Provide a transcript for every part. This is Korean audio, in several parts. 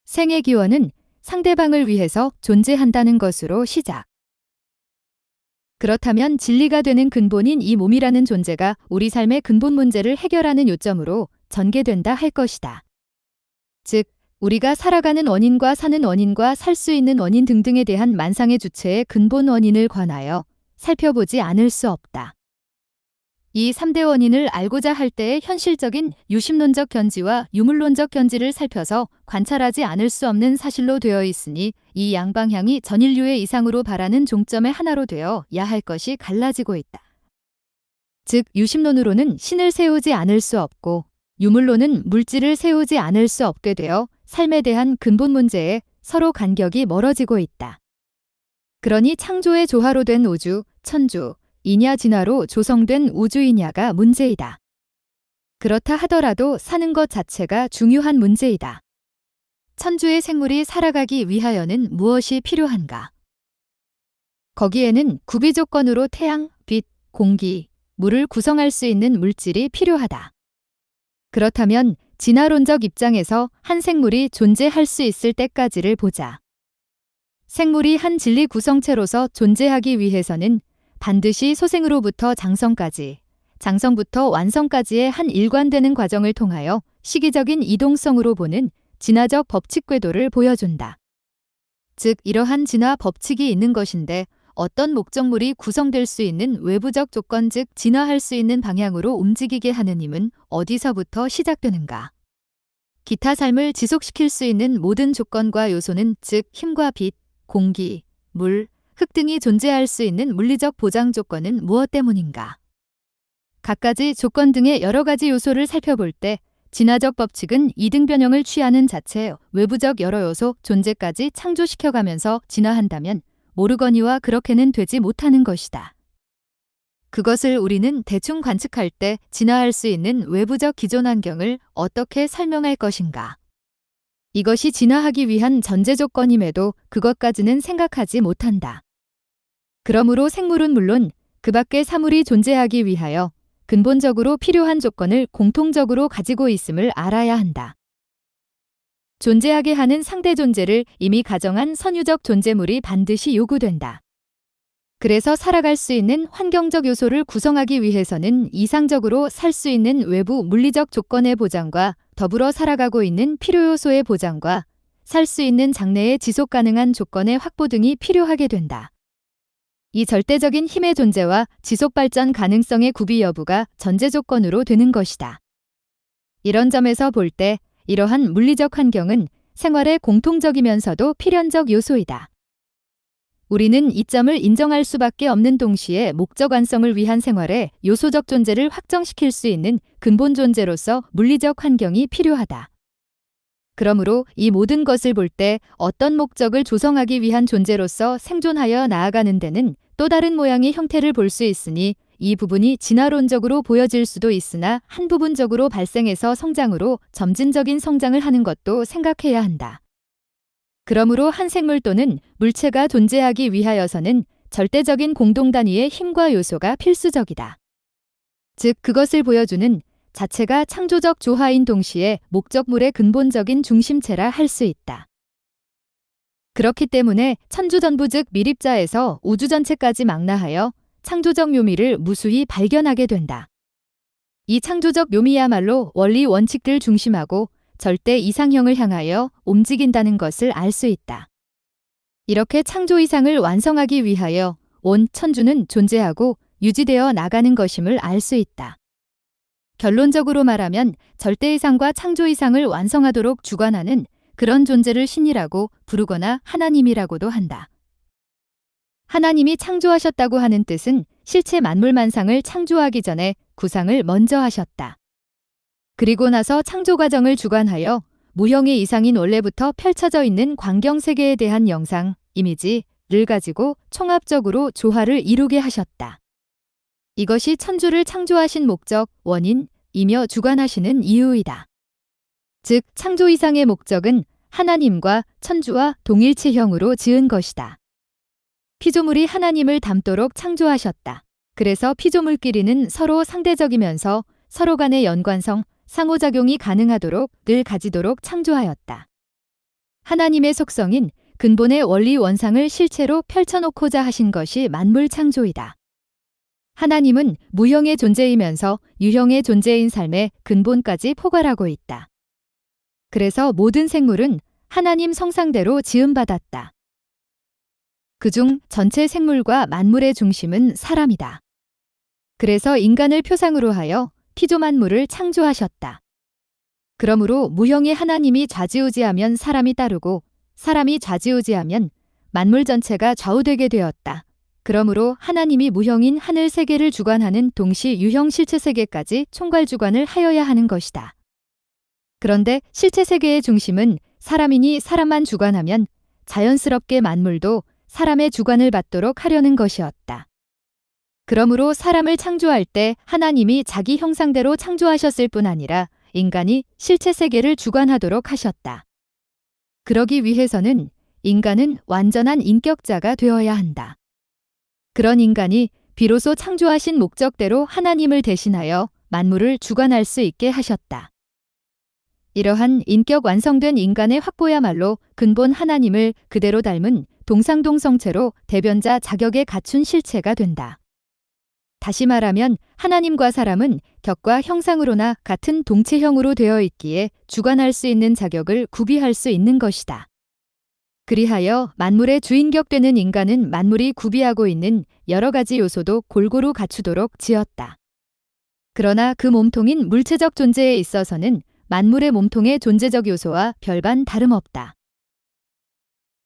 생의 기원은 상대방을 위해서 존재한다는 것으로 시작. 그렇다면 진리가 되는 근본인 이 몸이라는 존재가 우리 삶의 근본 문제를 해결하는 요점으로 전개된다 할 것이다. 즉, 우리가 살아가는 원인과 사는 원인과 살 수 있는 원인 등등에 대한 만상의 주체의 근본 원인을 관하여 살펴보지 않을 수 없다. 이 3대 원인을 알고자 할 때의 현실적인 유심론적 견지와 유물론적 견지를 살펴서 관찰하지 않을 수 없는 사실로 되어 있으니 이 양방향이 전 인류의 이상으로 바라는 종점의 하나로 되어야 할 것이 갈라지고 있다. 즉, 유심론으로는 신을 세우지 않을 수 없고 유물론은 물질을 세우지 않을 수 없게 되어 삶에 대한 근본 문제에 서로 간격이 멀어지고 있다. 그러니 창조의 조화로 된 우주, 천주, 이냐 진화로 조성된 우주이냐가 문제이다. 그렇다 하더라도 사는 것 자체가 중요한 문제이다. 천주의 생물이 살아가기 위하여는 무엇이 필요한가? 거기에는 구비 조건으로 태양, 빛, 공기, 물을 구성할 수 있는 물질이 필요하다. 그렇다면 진화론적 입장에서 한 생물이 존재할 수 있을 때까지를 보자. 생물이 한 진리 구성체로서 존재하기 위해서는 반드시 소생으로부터 장성까지, 장성부터 완성까지의 한 일관되는 과정을 통하여 시기적인 이동성으로 보는 진화적 법칙 궤도를 보여준다. 즉, 이러한 진화 법칙이 있는 것인데 어떤 목적물이 구성될 수 있는 외부적 조건 즉 진화할 수 있는 방향으로 움직이게 하는 힘은 어디서부터 시작되는가? 기타 삶을 지속시킬 수 있는 모든 조건과 요소는 즉 힘과 빛, 공기, 물, 흙 등이 존재할 수 있는 물리적 보장 조건은 무엇 때문인가? 갖가지 조건 등의 여러 가지 요소를 살펴볼 때 진화적 법칙은 이등 변형을 취하는 자체 외부적 여러 요소 존재까지 창조시켜가면서 진화한다면 모르거니와 그렇게는 되지 못하는 것이다. 그것을 우리는 대충 관측할 때 진화할 수 있는 외부적 기존 환경을 어떻게 설명할 것인가? 이것이 진화하기 위한 전제 조건임에도 그것까지는 생각하지 못한다. 그러므로 생물은 물론 그 밖의 사물이 존재하기 위하여 근본적으로 필요한 조건을 공통적으로 가지고 있음을 알아야 한다. 존재하게 하는 상대 존재를 이미 가정한 선유적 존재물이 반드시 요구된다. 그래서 살아갈 수 있는 환경적 요소를 구성하기 위해서는 이상적으로 살 수 있는 외부 물리적 조건의 보장과 더불어 살아가고 있는 필요요소의 보장과 살 수 있는 장래의 지속 가능한 조건의 확보 등이 필요하게 된다. 이 절대적인 힘의 존재와 지속 발전 가능성의 구비 여부가 전제 조건으로 되는 것이다. 이런 점에서 볼 때 이러한 물리적 환경은 생활의 공통적이면서도 필연적 요소이다. 우리는 이 점을 인정할 수밖에 없는 동시에 목적 완성을 위한 생활의 요소적 존재를 확정시킬 수 있는 근본 존재로서 물리적 환경이 필요하다. 그러므로 이 모든 것을 볼 때 어떤 목적을 조성하기 위한 존재로서 생존하여 나아가는 데는 또 다른 모양의 형태를 볼 수 있으니 이 부분이 진화론적으로 보여질 수도 있으나 한 부분적으로 발생해서 성장으로 점진적인 성장을 하는 것도 생각해야 한다. 그러므로 한 생물 또는 물체가 존재하기 위하여서는 절대적인 공동단위의 힘과 요소가 필수적이다. 즉 그것을 보여주는 자체가 창조적 조화인 동시에 목적물의 근본적인 중심체라 할 수 있다. 그렇기 때문에 천주전부 즉 미립자에서 우주 전체까지 망라하여 창조적 묘미를 무수히 발견하게 된다. 이 창조적 묘미야말로 원리 원칙들 중심하고 절대 이상형을 향하여 움직인다는 것을 알 수 있다. 이렇게 창조 이상을 완성하기 위하여 온 천주는 존재하고 유지되어 나가는 것임을 알 수 있다. 결론적으로 말하면 절대 이상과 창조 이상을 완성하도록 주관하는 그런 존재를 신이라고 부르거나 하나님이라고도 한다. 하나님이 창조하셨다고 하는 뜻은 실체 만물만상을 창조하기 전에 구상을 먼저 하셨다. 그리고 나서 창조 과정을 주관하여 무형의 이상인 원래부터 펼쳐져 있는 광경세계에 대한 영상, 이미지를 가지고 총합적으로 조화를 이루게 하셨다. 이것이 천주를 창조하신 목적, 원인이며 주관하시는 이유이다. 즉 창조 이상의 목적은 하나님과 천주와 동일체형으로 지은 것이다. 피조물이 하나님을 닮도록 창조하셨다. 그래서 피조물끼리는 서로 상대적이면서 서로 간의 연관성, 상호작용이 가능하도록 늘 가지도록 창조하였다. 하나님의 속성인 근본의 원리 원상을 실체로 펼쳐놓고자 하신 것이 만물 창조이다. 하나님은 무형의 존재이면서 유형의 존재인 삶의 근본까지 포괄하고 있다. 그래서 모든 생물은 하나님 성상대로 지음받았다. 그중 전체 생물과 만물의 중심은 사람이다. 그래서 인간을 표상으로 하여 피조만물을 창조하셨다. 그러므로 무형의 하나님이 좌지우지하면 사람이 따르고 사람이 좌지우지하면 만물 전체가 좌우되게 되었다. 그러므로 하나님이 무형인 하늘 세계를 주관하는 동시 유형 실체 세계까지 총괄 주관을 하여야 하는 것이다. 그런데 실체 세계의 중심은 사람이니 사람만 주관하면 자연스럽게 만물도 사람의 주관을 받도록 하려는 것이었다. 그러므로 사람을 창조할 때 하나님이 자기 형상대로 창조하셨을 뿐 아니라 인간이 실체 세계를 주관하도록 하셨다. 그러기 위해서는 인간은 완전한 인격자가 되어야 한다. 그런 인간이 비로소 창조하신 목적대로 하나님을 대신하여 만물을 주관할 수 있게 하셨다. 이러한 인격 완성된 인간의 확보야말로 근본 하나님을 그대로 닮은 동상동성체로 대변자 자격에 갖춘 실체가 된다. 다시 말하면 하나님과 사람은 격과 형상으로나 같은 동체형으로 되어 있기에 주관할 수 있는 자격을 구비할 수 있는 것이다. 그리하여 만물의 주인격 되는 인간은 만물이 구비하고 있는 여러 가지 요소도 골고루 갖추도록 지었다. 그러나 그 몸통인 물체적 존재에 있어서는 만물의 몸통의 존재적 요소와 별반 다름없다.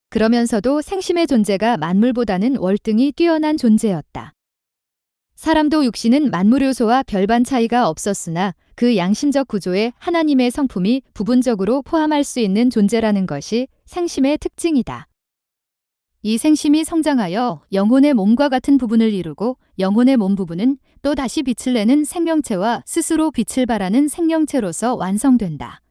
그러면서도 생심의 존재가 만물보다는 월등히 뛰어난 존재였다. 사람도 육신은 만물 요소와 별반 차이가 없었으나 그 양심적 구조에 하나님의 성품이 부분적으로 포함할 수 있는 존재라는 것이 생심의 특징이다. 이 생심이 성장하여 영혼의 몸과 같은 부분을 이루고 영혼의 몸 부분은 또 다시 빛을 내는 생명체와 스스로 빛을 발하는 생명체로서 완성된다.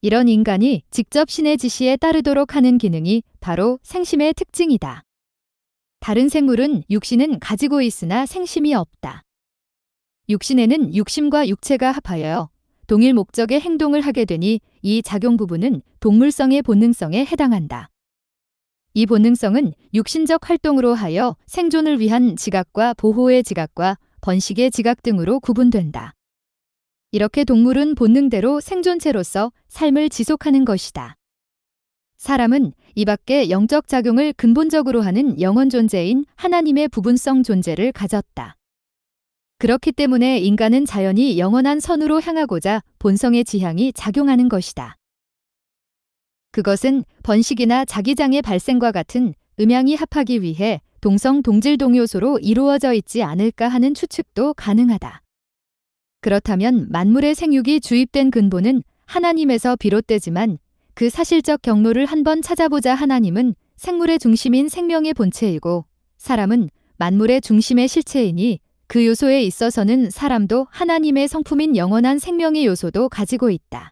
이런 인간이 직접 신의 지시에 따르도록 하는 기능이 바로 생심의 특징이다. 다른 생물은 육신은 가지고 있으나 생심이 없다. 육신에는 육심과 육체가 합하여 동일 목적의 행동을 하게 되니 이 작용 부분은 동물성의 본능성에 해당한다. 이 본능성은 육신적 활동으로 하여 생존을 위한 지각과 보호의 지각과 번식의 지각 등으로 구분된다. 이렇게 동물은 본능대로 생존체로서 삶을 지속하는 것이다. 사람은 이 밖에 영적 작용을 근본적으로 하는 영원 존재인 하나님의 부분성 존재를 가졌다. 그렇기 때문에 인간은 자연히 영원한 선으로 향하고자 본성의 지향이 작용하는 것이다. 그것은 번식이나 자기장의 발생과 같은 음양이 합하기 위해 동성 동질 동요소로 이루어져 있지 않을까 하는 추측도 가능하다. 그렇다면 만물의 생육이 주입된 근본은 하나님에서 비롯되지만 그 사실적 경로를 한번 찾아보자. 하나님은 생물의 중심인 생명의 본체이고 사람은 만물의 중심의 실체이니 그 요소에 있어서는 사람도 하나님의 성품인 영원한 생명의 요소도 가지고 있다.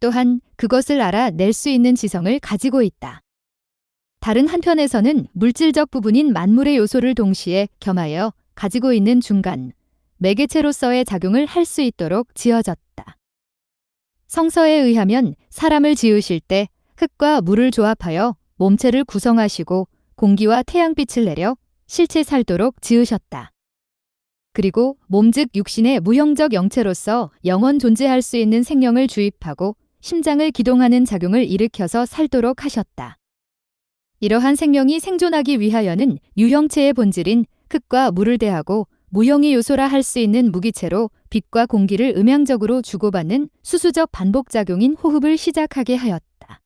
또한 그것을 알아낼 수 있는 지성을 가지고 있다. 다른 한편에서는 물질적 부분인 만물의 요소를 동시에 겸하여 가지고 있는 중간, 매개체로서의 작용을 할 수 있도록 지어졌다. 성서에 의하면 사람을 지으실 때 흙과 물을 조합하여 몸체를 구성하시고 공기와 태양빛을 내려 실체 살도록 지으셨다. 그리고 몸즉 육신의 무형적 영체로서 영원 존재할 수 있는 생명을 주입하고 심장을 기동하는 작용을 일으켜서 살도록 하셨다. 이러한 생명이 생존하기 위하여는 유형체의 본질인 흙과 물을 대하고 무형의 요소라 할 수 있는 무기체로 빛과 공기를 음양적으로 주고받는 수수적 반복작용인 호흡을 시작하게 하였다.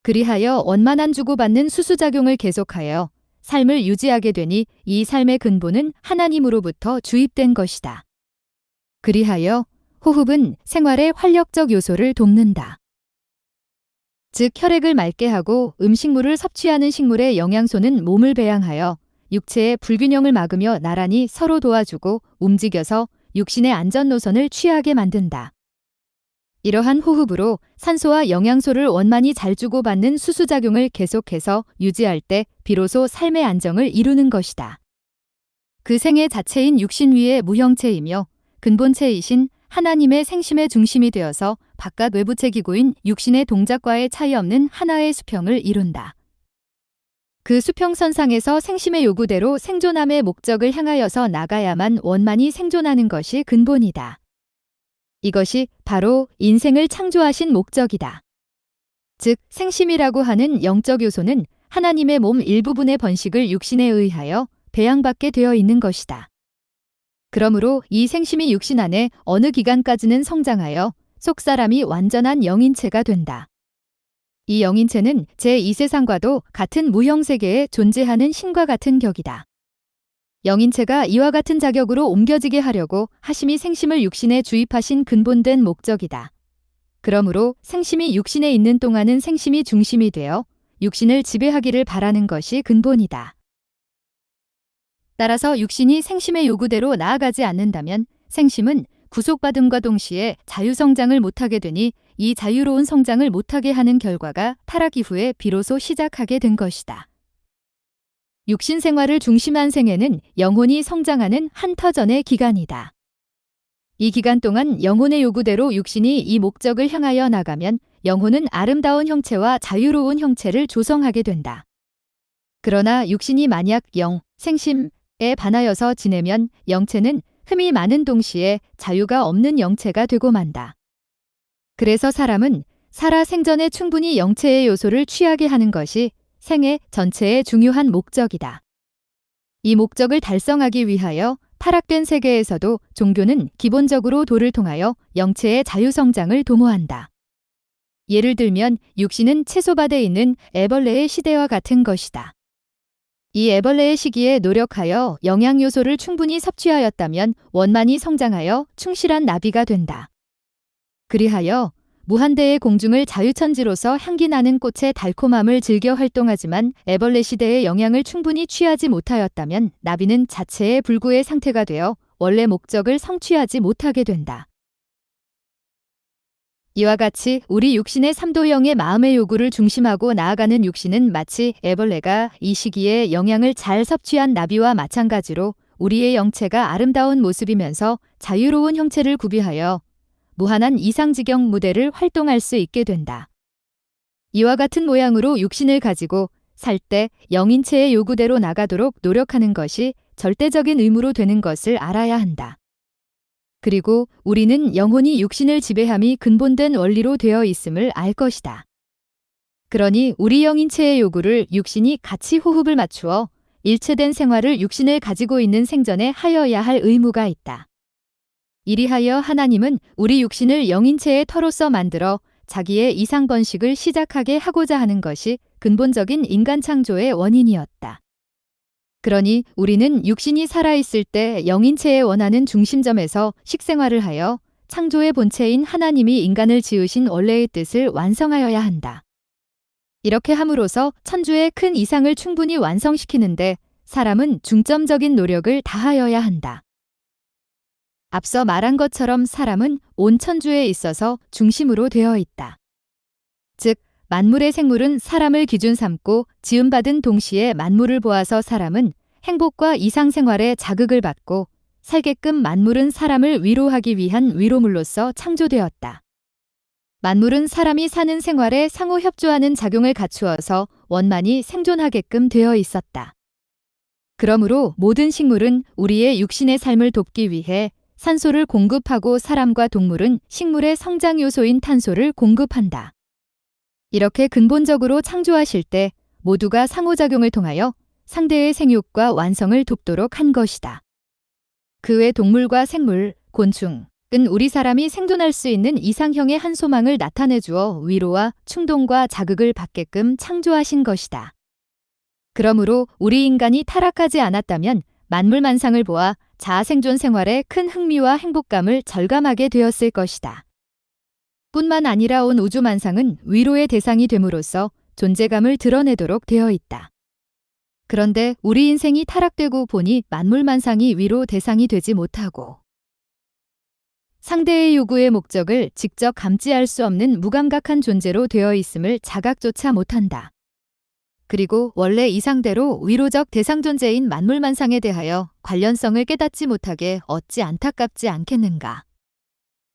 그리하여 원만한 주고받는 수수작용을 계속하여 삶을 유지하게 되니 이 삶의 근본은 하나님으로부터 주입된 것이다. 그리하여 호흡은 생활의 활력적 요소를 돕는다. 즉 혈액을 맑게 하고 음식물을 섭취하는 식물의 영양소는 몸을 배양하여 육체의 불균형을 막으며 나란히 서로 도와주고 움직여서 육신의 안전 노선을 취하게 만든다. 이러한 호흡으로 산소와 영양소를 원만히 잘 주고받는 수수작용을 계속해서 유지할 때 비로소 삶의 안정을 이루는 것이다. 그 생애 자체인 육신 위의 무형체이며 근본체이신 하나님의 생심의 중심이 되어서 바깥 외부체 기구인 육신의 동작과의 차이 없는 하나의 수평을 이룬다. 그 수평선상에서 생심의 요구대로 생존함의 목적을 향하여서 나가야만 원만히 생존하는 것이 근본이다. 이것이 바로 인생을 창조하신 목적이다. 즉, 생심이라고 하는 영적 요소는 하나님의 몸 일부분의 번식을 육신에 의하여 배양받게 되어 있는 것이다. 그러므로 이 생심이 육신 안에 어느 기간까지는 성장하여 속사람이 완전한 영인체가 된다. 이 영인체는 제2세상과도 같은 무형세계에 존재하는 신과 같은 격이다. 영인체가 이와 같은 자격으로 옮겨지게 하려고 하심이 생심을 육신에 주입하신 근본된 목적이다. 그러므로 생심이 육신에 있는 동안은 생심이 중심이 되어 육신을 지배하기를 바라는 것이 근본이다. 따라서 육신이 생심의 요구대로 나아가지 않는다면 생심은 구속받음과 동시에 자유성장을 못하게 되니 이 자유로운 성장을 못하게 하는 결과가 타락 이후에 비로소 시작하게 된 것이다. 육신 생활을 중심한 생애는 영혼이 성장하는 한터전의 기간이다. 이 기간 동안 영혼의 요구대로 육신이 이 목적을 향하여 나가면 영혼은 아름다운 형체와 자유로운 형체를 조성하게 된다. 그러나 육신이 만약 생심에 반하여서 지내면 영체는 흠이 많은 동시에 자유가 없는 영체가 되고 만다. 그래서 사람은 살아 생전에 충분히 영체의 요소를 취하게 하는 것이 생애 전체의 중요한 목적이다. 이 목적을 달성하기 위하여 타락된 세계에서도 종교는 기본적으로 도를 통하여 영체의 자유성장을 도모한다. 예를 들면 육신은 채소밭에 있는 애벌레의 시대와 같은 것이다. 이 애벌레의 시기에 노력하여 영양요소를 충분히 섭취하였다면 원만히 성장하여 충실한 나비가 된다. 그리하여 무한대의 공중을 자유천지로서 향기 나는 꽃의 달콤함을 즐겨 활동하지만 애벌레 시대의 영양을 충분히 취하지 못하였다면 나비는 자체의 불구의 상태가 되어 원래 목적을 성취하지 못하게 된다. 이와 같이 우리 육신의 삼도형의 마음의 요구를 중심하고 나아가는 육신은 마치 애벌레가 이 시기에 영양을 잘 섭취한 나비와 마찬가지로 우리의 영체가 아름다운 모습이면서 자유로운 형체를 구비하여 무한한 이상지경 무대를 활동할 수 있게 된다. 이와 같은 모양으로 육신을 가지고 살 때 영인체의 요구대로 나가도록 노력하는 것이 절대적인 의무로 되는 것을 알아야 한다. 그리고 우리는 영혼이 육신을 지배함이 근본된 원리로 되어 있음을 알 것이다. 그러니 우리 영인체의 요구를 육신이 같이 호흡을 맞추어 일체된 생활을 육신을 가지고 있는 생전에 하여야 할 의무가 있다. 이리하여 하나님은 우리 육신을 영인체의 터로서 만들어 자기의 이상 번식을 시작하게 하고자 하는 것이 근본적인 인간 창조의 원인이었다. 그러니 우리는 육신이 살아있을 때 영인체에 원하는 중심점에서 식생활을 하여 창조의 본체인 하나님이 인간을 지으신 원래의 뜻을 완성하여야 한다. 이렇게 함으로써 천주의 큰 이상을 충분히 완성시키는데 사람은 중점적인 노력을 다하여야 한다. 앞서 말한 것처럼 사람은 온 천주에 있어서 중심으로 되어 있다. 즉, 만물의 생물은 사람을 기준 삼고 지음받은 동시에 만물을 보아서 사람은 행복과 이상생활에 자극을 받고 살게끔 만물은 사람을 위로하기 위한 위로물로서 창조되었다. 만물은 사람이 사는 생활에 상호 협조하는 작용을 갖추어서 원만히 생존하게끔 되어 있었다. 그러므로 모든 식물은 우리의 육신의 삶을 돕기 위해 산소를 공급하고 사람과 동물은 식물의 성장 요소인 탄소를 공급한다. 이렇게 근본적으로 창조하실 때 모두가 상호작용을 통하여 상대의 생육과 완성을 돕도록 한 것이다. 그 외 동물과 생물, 곤충은 우리 사람이 생존할 수 있는 이상형의 한 소망을 나타내 주어 위로와 충동과 자극을 받게끔 창조하신 것이다. 그러므로 우리 인간이 타락하지 않았다면 만물만상을 보아 자아생존 생활에 큰 흥미와 행복감을 절감하게 되었을 것이다. 뿐만 아니라 온 우주만상은 위로의 대상이 됨으로써 존재감을 드러내도록 되어 있다. 그런데 우리 인생이 타락되고 보니 만물만상이 위로 대상이 되지 못하고 상대의 요구의 목적을 직접 감지할 수 없는 무감각한 존재로 되어 있음을 자각조차 못한다. 그리고 원래 이상대로 위로적 대상 존재인 만물만상에 대하여 관련성을 깨닫지 못하게 어찌 안타깝지 않겠는가.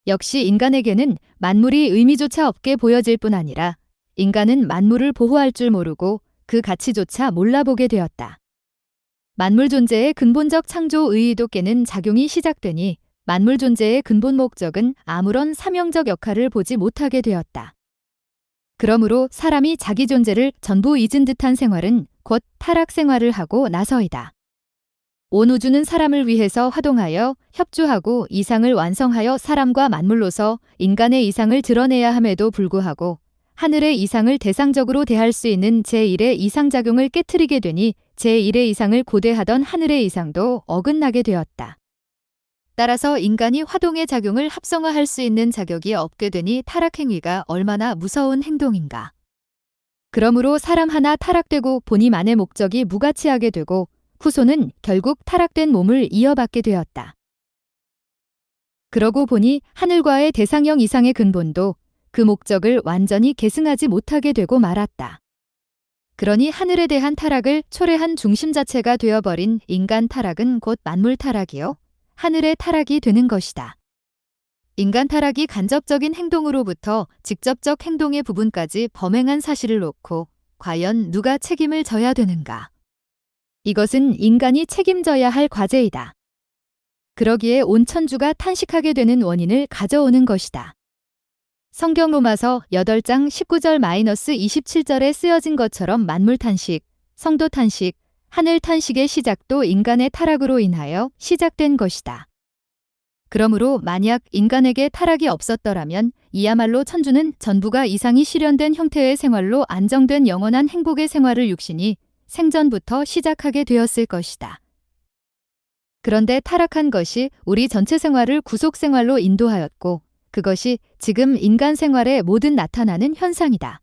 역시 인간에게는 만물이 의미조차 없게 보여질 뿐 아니라 인간은 만물을 보호할 줄 모르고 그 가치조차 몰라보게 되었다. 만물 존재의 근본적 창조 의의도 깨는 작용이 시작되니 만물 존재의 근본 목적은 아무런 사명적 역할을 보지 못하게 되었다. 그러므로 사람이 자기 존재를 전부 잊은 듯한 생활은 곧 타락 생활을 하고 나서이다. 온 우주는 사람을 위해서 화동하여 협조하고 이상을 완성하여 사람과 만물로서 인간의 이상을 드러내야 함에도 불구하고 하늘의 이상을 대상적으로 대할 수 있는 제1의 이상작용을 깨트리게 되니 제1의 이상을 고대하던 하늘의 이상도 어긋나게 되었다. 따라서 인간이 화동의 작용을 합성화할 수 있는 자격이 없게 되니 타락행위가 얼마나 무서운 행동인가. 그러므로 사람 하나 타락되고 본인만의 목적이 무가치하게 되고 후손은 결국 타락된 몸을 이어받게 되었다. 그러고 보니 하늘과의 대상형 이상의 근본도 그 목적을 완전히 계승하지 못하게 되고 말았다. 그러니 하늘에 대한 타락을 초래한 중심 자체가 되어버린 인간 타락은 곧 만물 타락이요 하늘의 타락이 되는 것이다. 인간 타락이 간접적인 행동으로부터 직접적 행동의 부분까지 범행한 사실을 놓고 과연 누가 책임을 져야 되는가? 이것은 인간이 책임져야 할 과제이다. 그러기에 온 천주가 탄식하게 되는 원인을 가져오는 것이다. 성경 로마서 8장 19절-27절에 쓰여진 것처럼 만물 탄식, 성도 탄식, 하늘 탄식의 시작도 인간의 타락으로 인하여 시작된 것이다. 그러므로 만약 인간에게 타락이 없었더라면 이야말로 천주는 전부가 이상이 실현된 형태의 생활로 안정된 영원한 행복의 생활을 육신이 생전부터 시작하게 되었을 것이다. 그런데 타락한 것이 우리 전체 생활을 구속 생활로 인도하였고 그것이 지금 인간 생활의 모든 나타나는 현상이다.